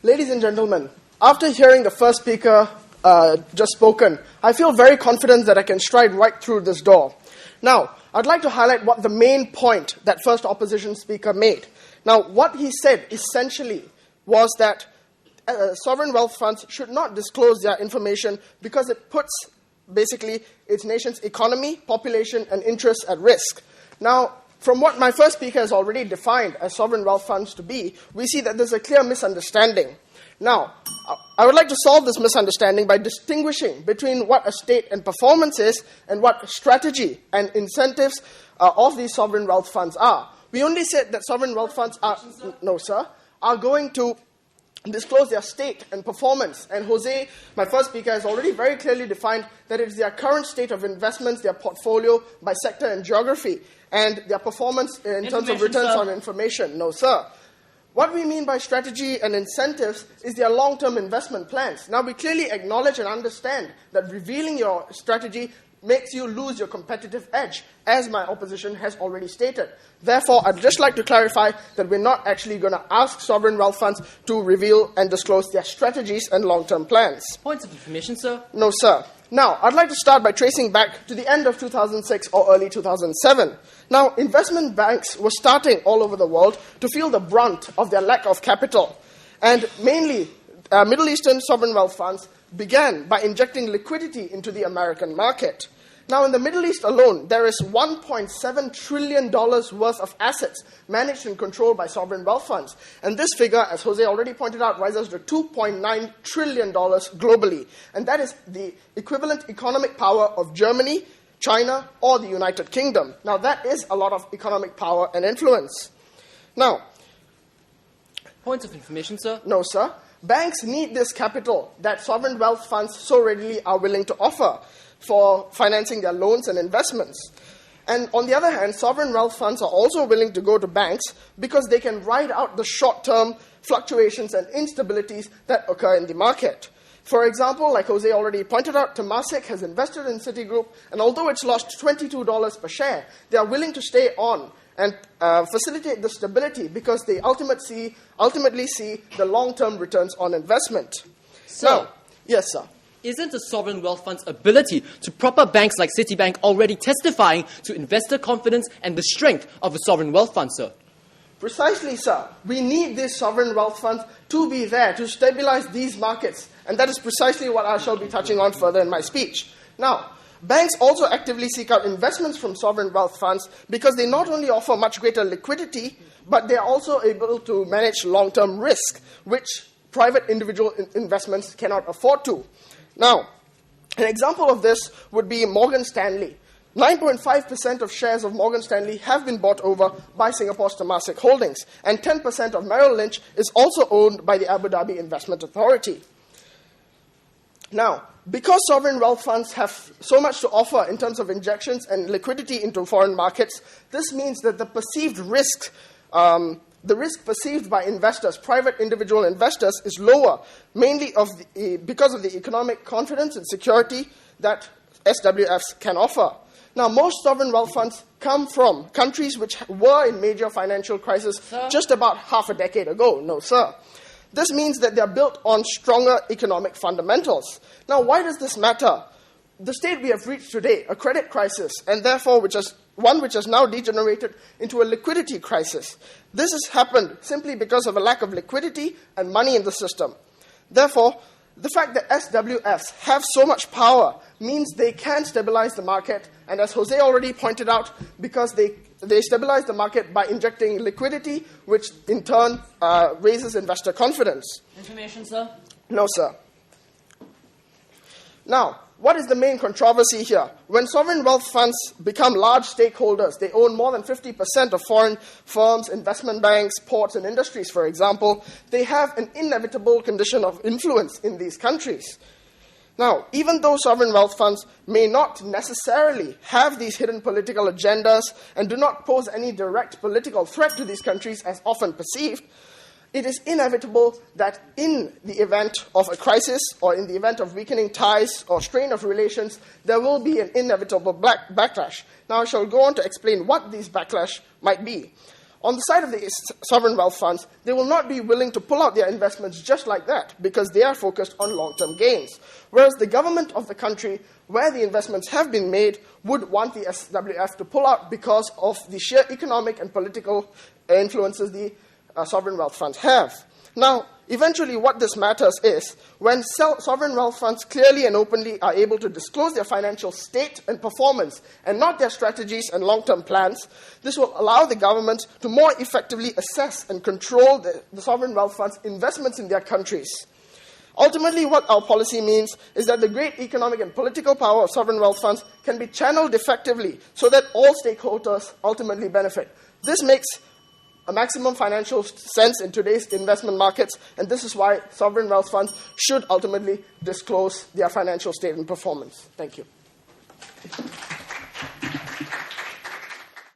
Ladies and gentlemen, after hearing the first speaker just spoken, I feel very confident that I can stride right through this door. Now, I'd like to highlight what the main point that first opposition speaker made. Now, what he said essentially was that sovereign wealth funds should not disclose their information because it puts basically its nation's economy, population, and interests at risk. Now, from what my first speaker has already defined as sovereign wealth funds to be, we see that there's a clear misunderstanding. Now, I would like to solve this misunderstanding by distinguishing between what a state and performance is and what strategy and incentives of these sovereign wealth funds are. We only said that sovereign wealth funds are going to disclose their state and performance. And Jose, my first speaker, has already very clearly defined that it's their current state of investments, their portfolio by sector and geography, and their performance in terms of returns on information. No, sir. What we mean by strategy and incentives is their long-term investment plans. Now, we clearly acknowledge and understand that revealing your strategy makes you lose your competitive edge, as my opposition has already stated. Therefore, I'd just like to clarify that we're not actually going to ask sovereign wealth funds to reveal and disclose their strategies and long-term plans. Points of information, sir? No, sir. Now, I'd like to start by tracing back to the end of 2006 or early 2007. Now, investment banks were starting all over the world to feel the brunt of their lack of capital. And mainly, Middle Eastern sovereign wealth funds began by injecting liquidity into the American market. Now, in the Middle East alone, there is $1.7 trillion worth of assets managed and controlled by sovereign wealth funds. And this figure, as Jose already pointed out, rises to $2.9 trillion globally. And that is the equivalent economic power of Germany, China, or the United Kingdom. Now, that is a lot of economic power and influence. Now, points of information, sir? No, sir. Banks need this capital that sovereign wealth funds so readily are willing to offer for financing their loans and investments. And on the other hand, sovereign wealth funds are also willing to go to banks because they can ride out the short-term fluctuations and instabilities that occur in the market. For example, like Jose already pointed out, Temasek has invested in Citigroup, and although it's lost $22 per share, they are willing to stay on and facilitate the stability because they ultimately see the long-term returns on investment. So, yes, sir. Isn't the sovereign wealth fund's ability to prop up banks like Citibank already testifying to investor confidence and the strength of a sovereign wealth fund, sir? Precisely, sir. We need these sovereign wealth funds to be there to stabilize these markets. And that is precisely what I shall be touching on further in my speech. Now, banks also actively seek out investments from sovereign wealth funds because they not only offer much greater liquidity, but they are also able to manage long-term risk, which private individual investments cannot afford to. Now, an example of this would be Morgan Stanley. 9.5% of shares of Morgan Stanley have been bought over by Singapore's Temasek Holdings, and 10% of Merrill Lynch is also owned by the Abu Dhabi Investment Authority. Now, because sovereign wealth funds have so much to offer in terms of injections and liquidity into foreign markets, this means that the perceived risk perceived by investors, private individual investors, is lower, mainly because of the economic confidence and security that SWFs can offer. Now, most sovereign wealth funds come from countries which were in major financial crisis just about half a decade ago. No, sir. This means that they are built on stronger economic fundamentals. Now, why does this matter? The state we have reached today, a credit crisis, and therefore which has now degenerated into a liquidity crisis. This has happened simply because of a lack of liquidity and money in the system. Therefore, the fact that SWFs have so much power means they can stabilize the market, and as Jose already pointed out, because they stabilize the market by injecting liquidity, which in turn raises investor confidence. Information, sir? No, sir. Now, what is the main controversy here? When sovereign wealth funds become large stakeholders, they own more than 50% of foreign firms, investment banks, ports, and industries, for example, they have an inevitable condition of influence in these countries. Now, even though sovereign wealth funds may not necessarily have these hidden political agendas and do not pose any direct political threat to these countries as often perceived, it is inevitable that in the event of a crisis or in the event of weakening ties or strain of relations, there will be an inevitable backlash. Now, I shall go on to explain what these backlash might be. On the side of the sovereign wealth funds, they will not be willing to pull out their investments just like that because they are focused on long-term gains. Whereas the government of the country where the investments have been made would want the SWF to pull out because of the sheer economic and political influences the sovereign wealth funds have. Now, eventually what this matters is when sovereign wealth funds clearly and openly are able to disclose their financial state and performance and not their strategies and long-term plans, this will allow the government to more effectively assess and control the sovereign wealth funds' investments in their countries. Ultimately, what our policy means is that the great economic and political power of sovereign wealth funds can be channeled effectively so that all stakeholders ultimately benefit. This makes a maximum financial sense in today's investment markets, and this is why sovereign wealth funds should ultimately disclose their financial state and performance. Thank you.